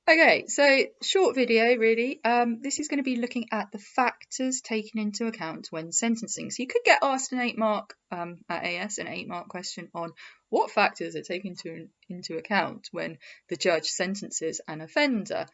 Okay, so short video really. This is going to be looking at the factors taken into account when sentencing. So you could get asked an 8-mark at AS, an 8-mark question on what factors are taken into account when the judge sentences an offender.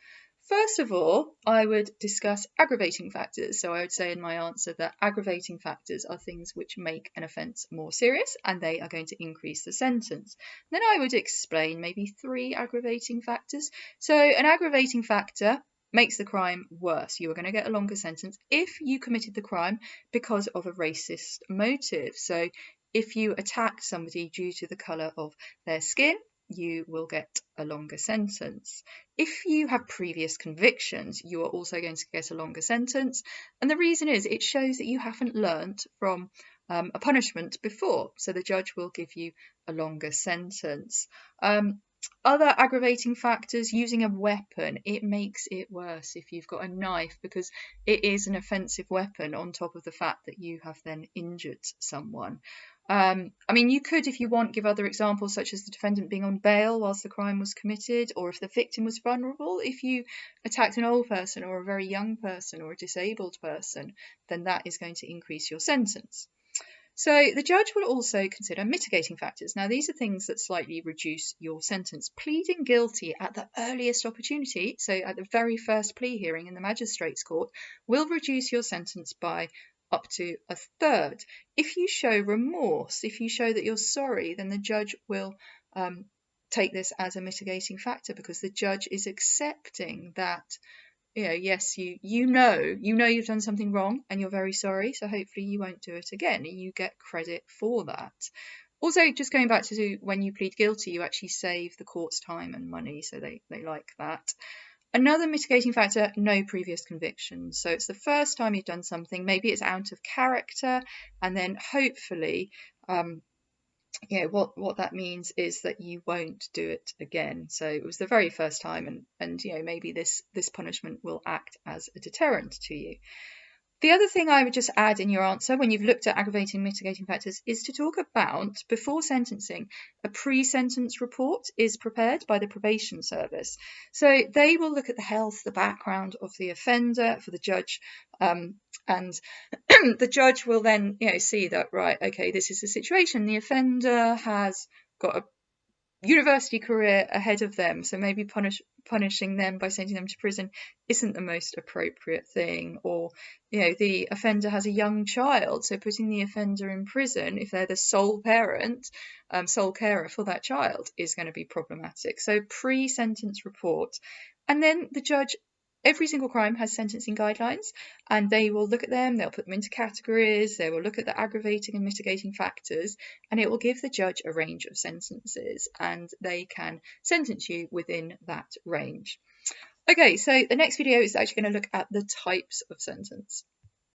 First of all, I would discuss aggravating factors. So I would say in my answer that aggravating factors are things which make an offence more serious and they are going to increase the sentence. Then I would explain maybe 3 aggravating factors. So an aggravating factor makes the crime worse. You are going to get a longer sentence if you committed the crime because of a racist motive. So if you attacked somebody due to the colour of their skin, you will get a longer sentence. If you have previous convictions, you are also going to get a longer sentence. And the reason is it shows that you haven't learnt from a punishment before. So the judge will give you a longer sentence. Other aggravating factors, using a weapon, it makes it worse if you've got a knife because it is an offensive weapon on top of the fact that you have then injured someone. I mean, you could, if you want, give other examples such as the defendant being on bail whilst the crime was committed, or if the victim was vulnerable. If you attacked an old person or a very young person or a disabled person, then that is going to increase your sentence. So the judge will also consider mitigating factors. Now, these are things that slightly reduce your sentence. Pleading guilty at the earliest opportunity, so at the very first plea hearing in the magistrate's court, will reduce your sentence by up to a third. If you show remorse, if you show that you're sorry, then the judge will take this as a mitigating factor because the judge is accepting that, yes, you know you've done something wrong and you're very sorry, so hopefully you won't do it again. You get credit for that. Also, just going back to when you plead guilty, you actually save the court's time and money, so they like that. Another mitigating factor, no previous convictions. So it's the first time you've done something, maybe it's out of character, and then hopefully what that means is that you won't do it again. So it was the very first time, and maybe this punishment will act as a deterrent to you. The other thing I would just add in your answer when you've looked at aggravating and mitigating factors is to talk about, before sentencing, a pre-sentence report is prepared by the probation service. So they will look at the health, the background of the offender for the judge, and the judge will then see that, right, okay, this is the situation. The offender has got a university career ahead of them, so maybe punishing them by sending them to prison isn't the most appropriate thing. Or the offender has a young child, so putting the offender in prison if they're the sole parent, sole carer for that child, is going to be problematic. So pre-sentence report. And then the judge, every single crime has sentencing guidelines, and they will look at them, they'll put them into categories, they will look at the aggravating and mitigating factors, and it will give the judge a range of sentences, and they can sentence you within that range. Okay, so the next video is actually going to look at the types of sentence.